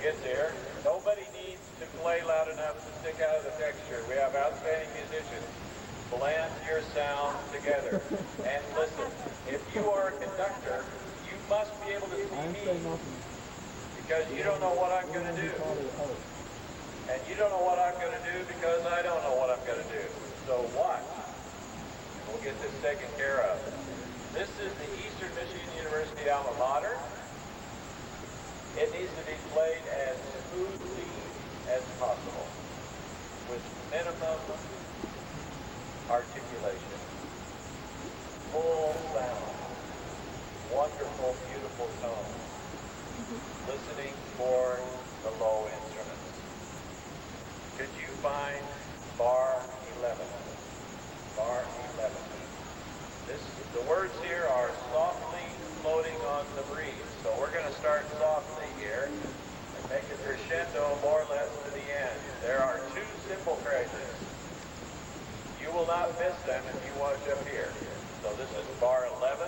gets here. Nobody needs to play loud enough to stick out of the texture. We have outstanding musicians. Blend your sound together. And listen, if you are a conductor, you must be able to see me. Because you don't know what I'm going to do. And you don't know what I'm going to do because I don't know what I'm going to do. So watch. We'll get this taken care of. This is the Eastern Michigan University alma mater. It needs to be played as smoothly as possible with minimum articulation. Full sound. Wonderful, beautiful tone. Listening for the low instruments. Could you find bar 11? Bar 11. The words here are softly floating on the breeze. So we're going to start softly here and make a crescendo more or less to the end. There are two simple phrases. You will not miss them if you watch up here. So this is bar 11,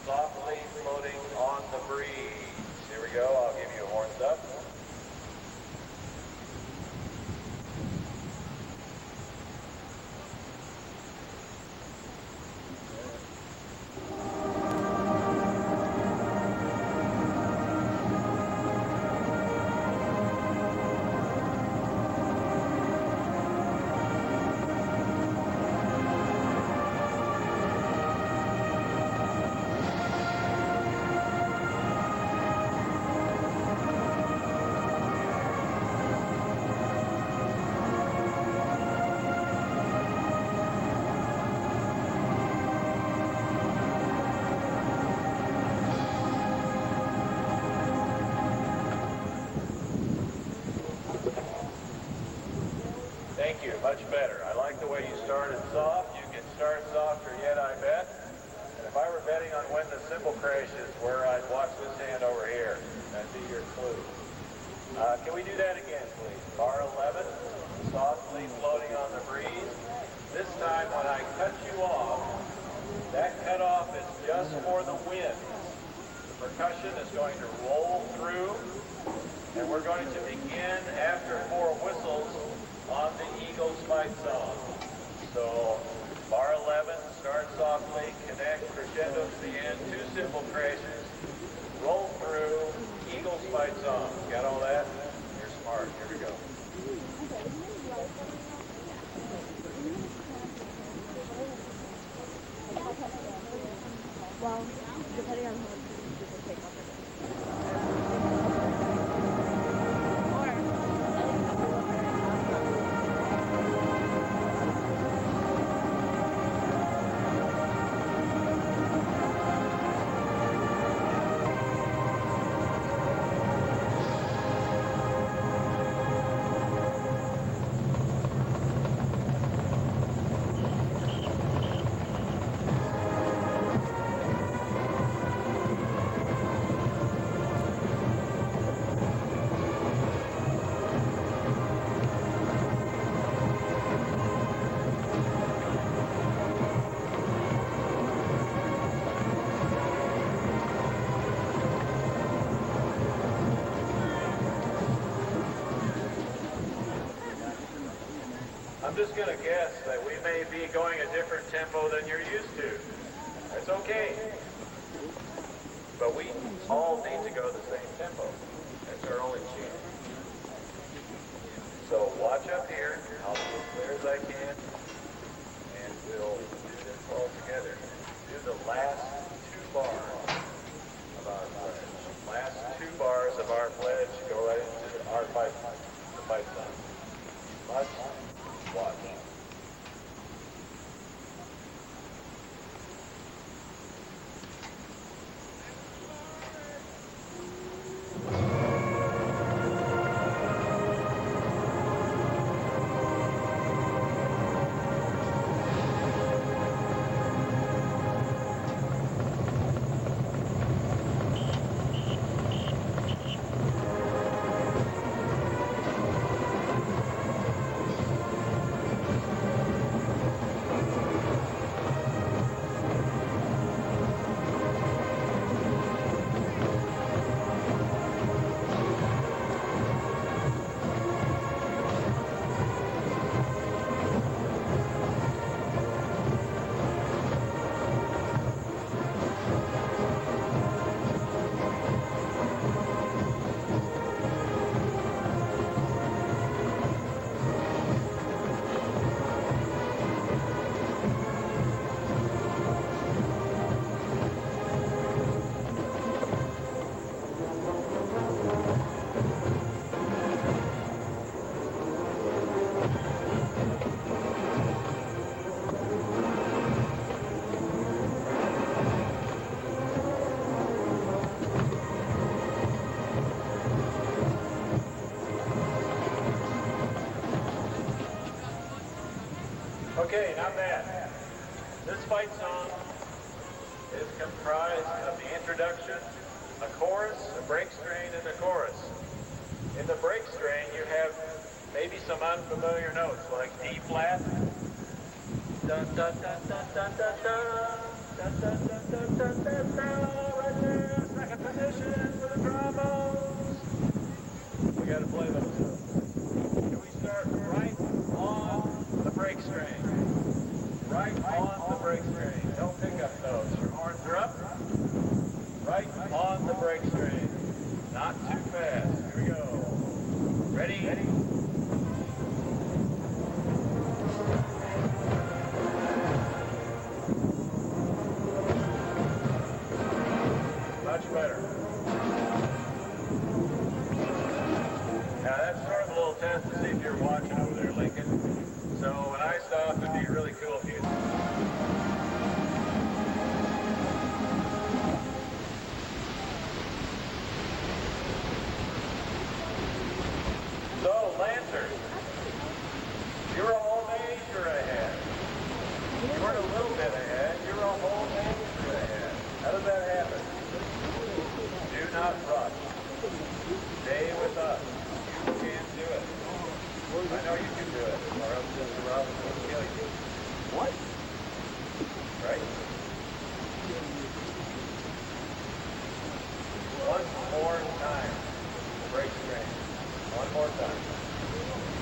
softly floating on the breeze. Here we go. I'll give you a horns up. Thank you, much better. I like the way you started soft. You can start softer yet, I bet. And if I were betting on when the simple crash is where I'd watch this hand over here. That'd be your clue. Can we do that again, please? Bar 11, softly floating on the breeze. This time when I cut you off, that cutoff is just for the wind. The percussion is going to roll through, and we're going to begin after 4 whistles on the Eagle Spike song. So, bar 11, start softly, connect, crescendo to the end, 2 simple crashes, roll through, Eagle Spike song. Got all that? You're smart. Here we go. Well, depending on how much people take off it. I'm just going to guess that we may be going a different tempo than you're used to. That's okay. But we all need to go the same tempo. That's our only chance. So watch up here. I'll be as clear as I can. And we'll do this all together. Do the last 2 bars of our pledge. Last 2 bars of our pledge go right into our fight, the fight song. Watch. Okay, now bad. This fight song is comprised of the introduction, a chorus, a break strain, and a chorus. In the break strain, you have maybe some unfamiliar notes like D flat, dun dun dun dun dun dun dun dun dun dun dun dun dun dun, right there, second position for the trombones. We got to play those notes. Can we start right on the break strain? Right on the break strain. No pickup notes. Your horns are up. Right on the break strain. Not too fast. Here we go. Ready? Ready? Much better. Now that's sort of a little test to see if you're watching over there, Lincoln. So when I stop, it'd be really cool if you... So, Lancers, you're a whole measure ahead. You weren't a little bit ahead, you're a whole measure ahead. How does that happen? Do not rush. Stay with us. You can do it. I know you can do it, or else Mr. Robbins will kill you. What? Right? One more time. Break strain. One more time.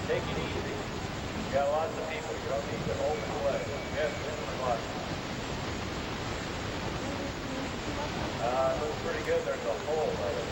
Take it easy. You got lots of people. You don't need to hold it away. Yes, Mr. Martin. Looks pretty good. There's a hole right there.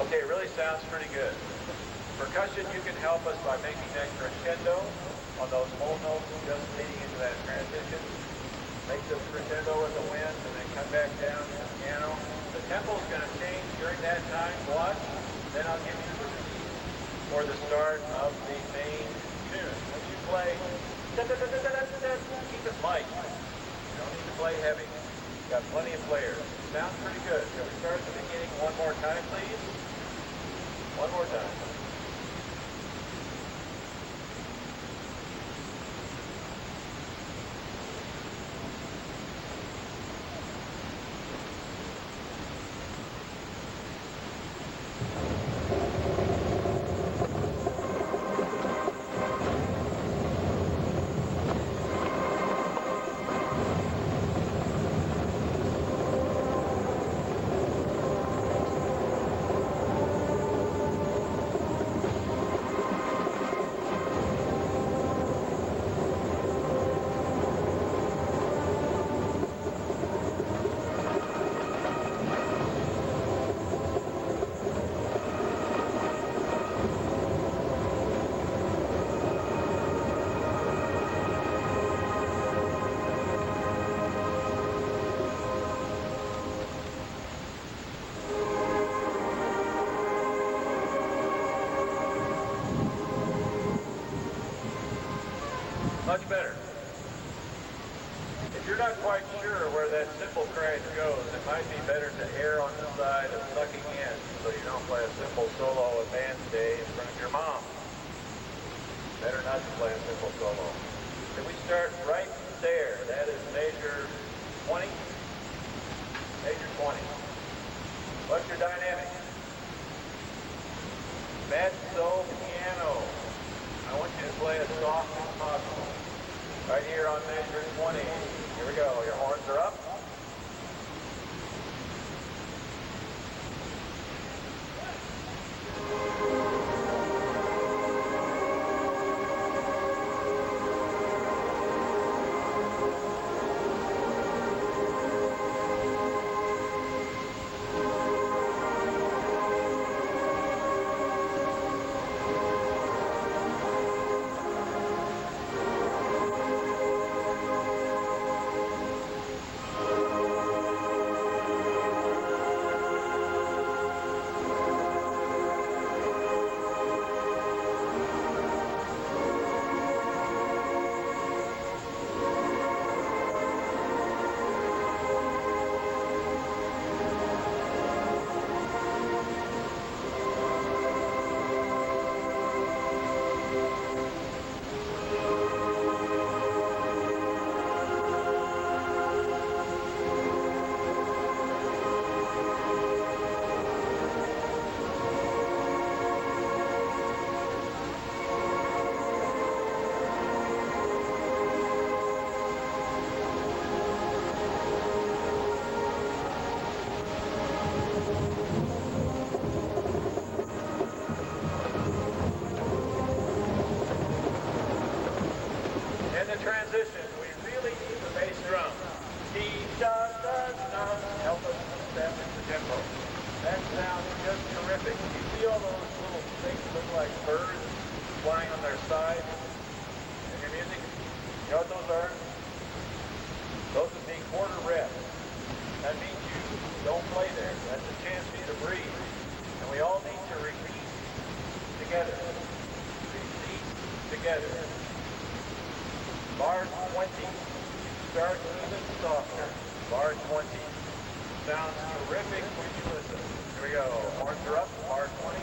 Okay, it really sounds pretty good. Percussion, you can help us by making that crescendo on those whole notes just leading into that transition. Make the crescendo with the wind and then come back down to the piano. The tempo's going to change during that time. Watch. Then I'll give you the repeat for the start of the main tune. When you play, keep it light. You don't need to play heavy. Got plenty of players. Sounds pretty good. Shall we start at the beginning one more time, please? One more time. Much better. If you're not quite sure where that simple crash goes, it might be better to err on the side of sucking in so you don't play a simple solo at band day in front of your mom. Better not to play a simple solo. Can we start right there? That is measure 20. Measure 20. What's your dynamic? Mezzo piano. I want you to play as soft as possible. Right here on measure 20. Here we go. Your horns are up. In the transition, we really need the bass drum. Help us establish the tempo. That sounds just terrific. You feel those little things look like birds flying on their sides in your music? You know what those are? Those would be quarter reps. That means you don't play there. That's a chance for you to breathe. And we all need to repeat together. Repeat together. Bar 20. Start even softer. Bar 20. Sounds terrific when you listen. Here we go. Horns are up. Bar 20.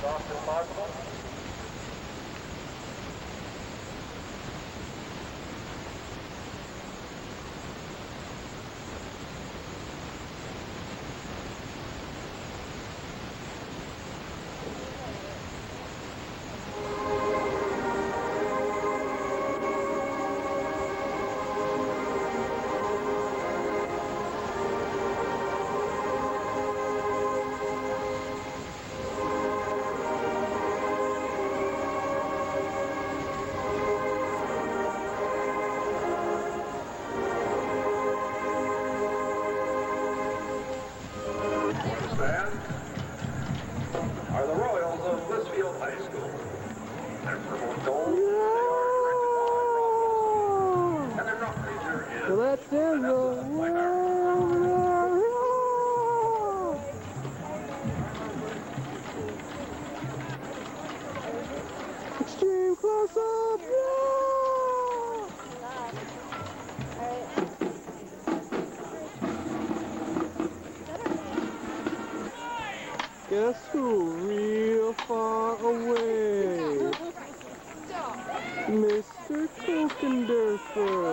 Soft as possible. Are the Royals of Blissfield High School. They're purple and gold. They are directed by Rob Wilson. And their drum major is Vanessa Blackheart. Extreme close up, Guess who? Real far away. Mr. Kokendorfer.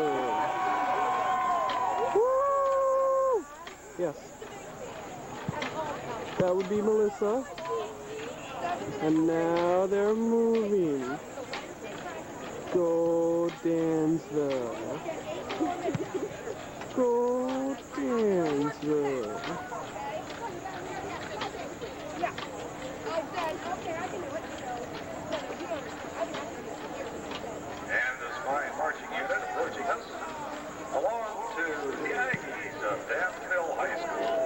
Woo! Yes. That would be Melissa. And now they're moving. Go Dansville. Go Dansville. And this fine marching unit approaching us belong to the Aggies of Dansville High School.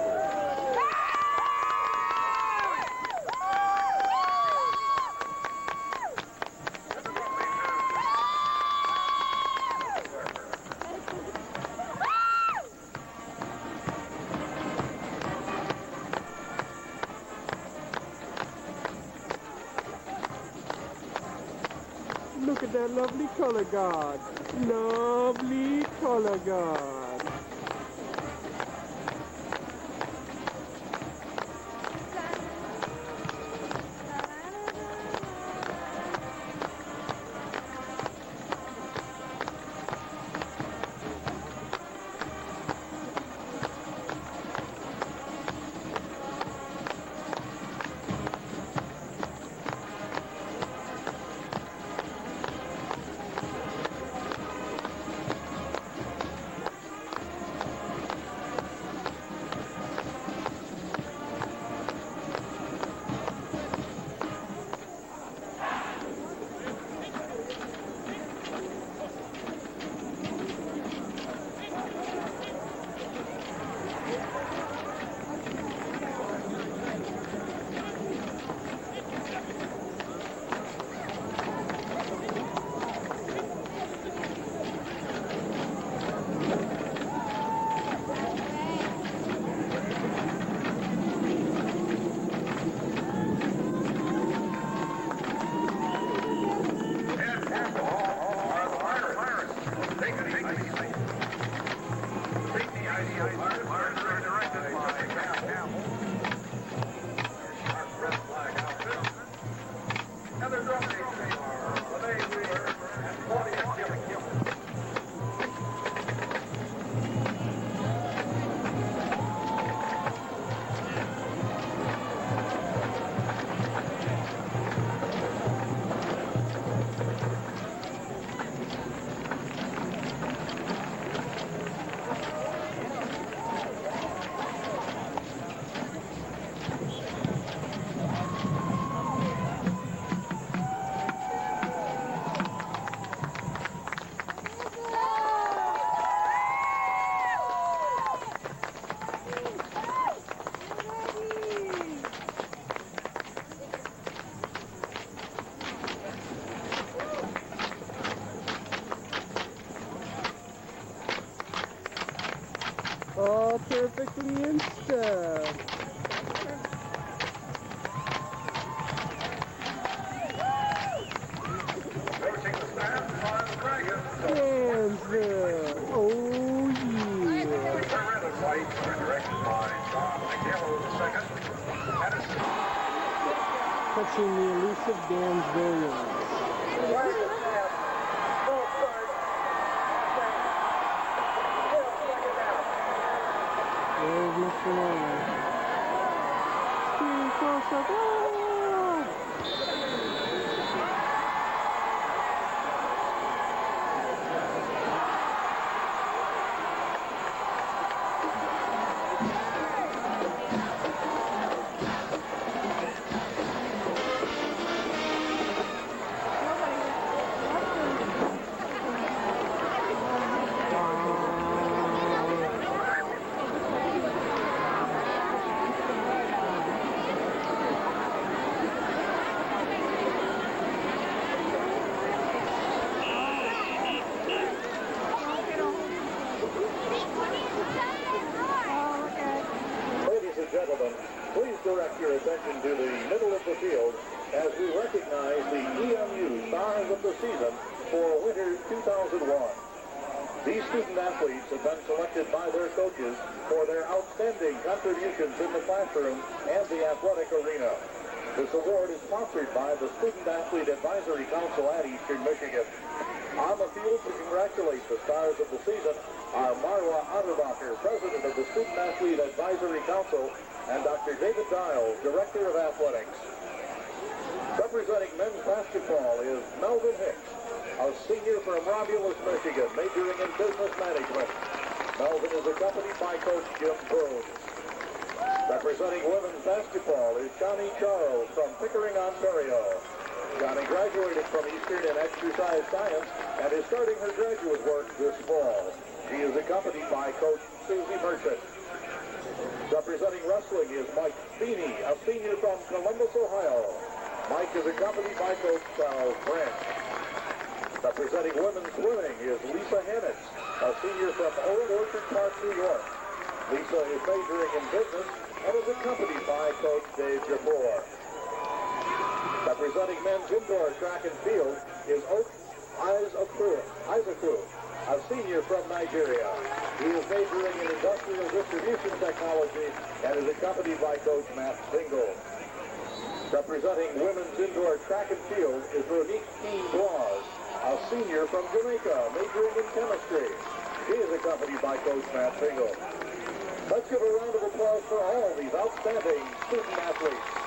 Look at that lovely color guard. Lovely color guard. All perfectly in step. Danville. Oh yeah. Touching the elusive Danvillians. There's Mr. Long. Steering close up. Oh! Your attention to the middle of the field as we recognize the EMU Stars of the Season for winter 2001. These student athletes have been selected by their coaches for their outstanding contributions in the classroom and the athletic arena. This award is sponsored by the Student Athlete Advisory Council at Eastern Michigan. On the field to congratulate the Stars of the Season are Marwa Otterbacher, President of the Student Athlete Advisory Council, and Dr. David Dial, Director of Athletics. Representing men's basketball is Melvin Hicks, a senior from Romulus, Michigan, majoring in business management. Melvin is accompanied by Coach Jim Crone. Representing women's basketball is Johnny Charles from Pickering, Ontario. Johnny graduated from Eastern in exercise science and is starting her graduate work this fall. She is accompanied by Coach Susie Merchant. Representing wrestling is Mike Feeney, a senior from Columbus, Ohio. Mike is accompanied by Coach Charles Branch. Representing women's swimming is Lisa Hennitz, a senior from Old Orchard Park, New York. Lisa is majoring in business and is accompanied by Coach Dave Jabor. Representing men's indoor track and field is Oak Isaacu, a senior from Nigeria. He is majoring in industrial distribution technology and is accompanied by Coach Matt Single. Representing women's indoor track and field is Ronique Blas, a senior from Jamaica, majoring in chemistry. He is accompanied by Coach Matt Single. Let's give a round of applause for all these outstanding student athletes.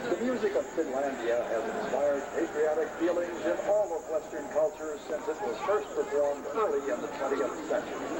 The music of Finlandia has inspired patriotic feelings in all of Western cultures since it was first performed early in the 20th century.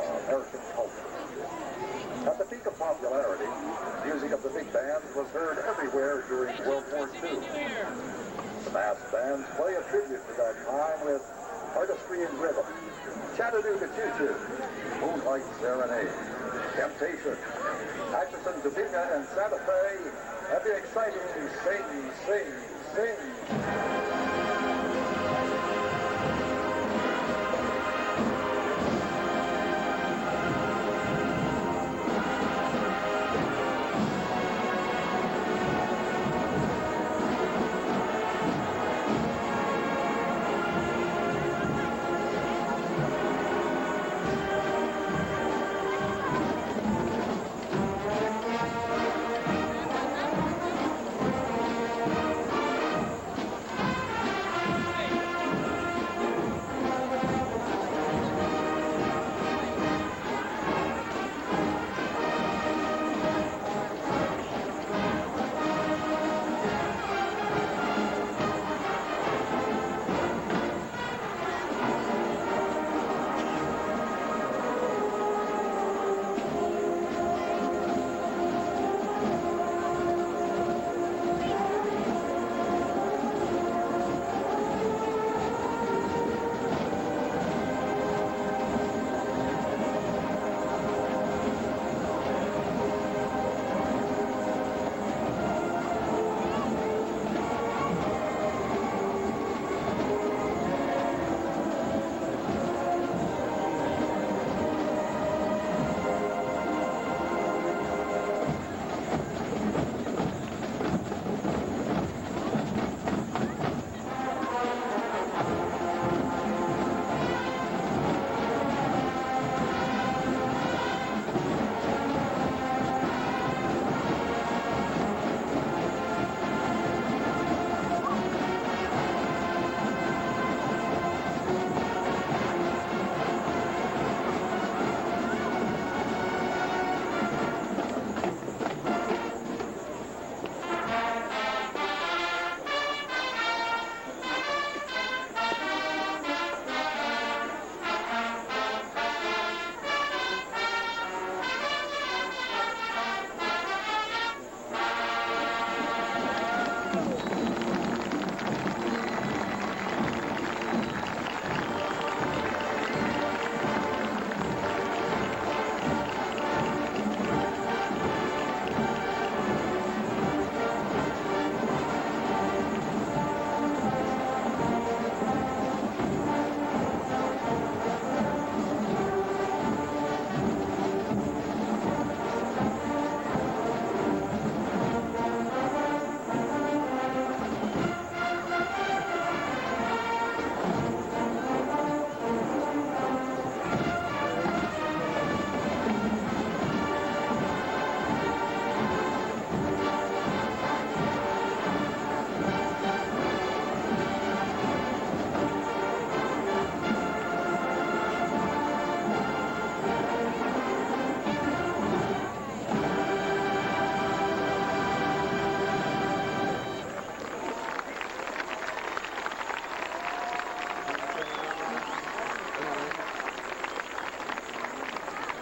American culture. At the peak of popularity, music of the big bands was heard everywhere during World War II. The mass bands play a tribute to that time with artistry and rhythm. Chattanooga Choo Choo, Moonlight Serenade, Temptation, Atchison, Topeka, and Santa Fe, and the exciting Sing, Sing, Sing.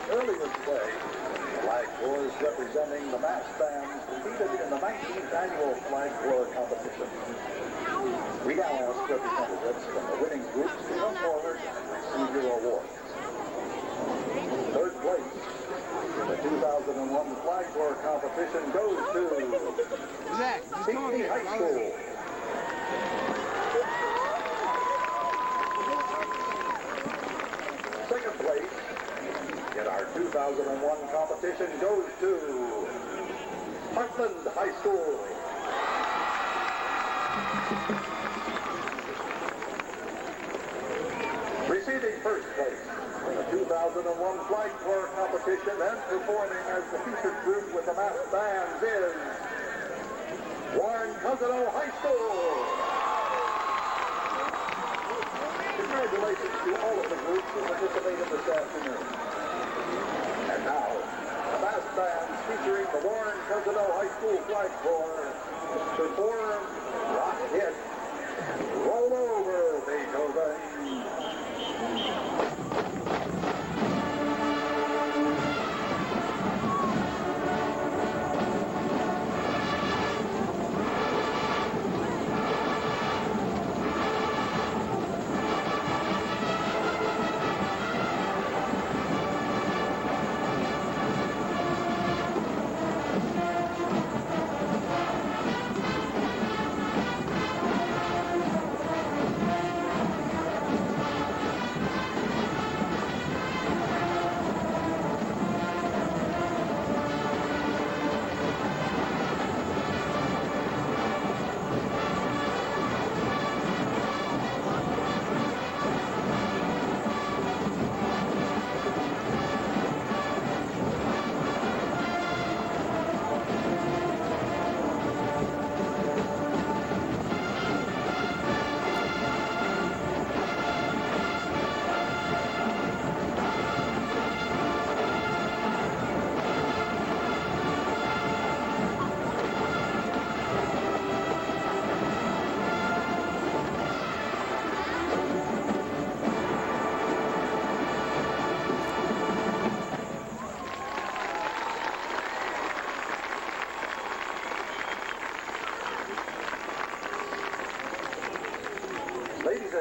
Earlier today, the flag corps representing the mass bands competed in the 19th annual flag corps competition. We now ask representatives from the winning groups to come forward and receive your awards. Third place in the 2001 flag corps competition goes to Peachtree High School. Second place in our 2001 competition goes to Heartland High School. Receiving first place in the 2001 flag corps competition and performing as the featured group with the mass bands is Warren Cousino High School. Congratulations to all of the groups who participated this afternoon. And now, the mass bands featuring the Warren Cousino High School Flag Corps perform rock hit Roll Over Beethoven.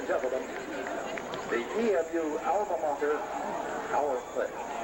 gentlemen, the EMU alma mater, our pledge.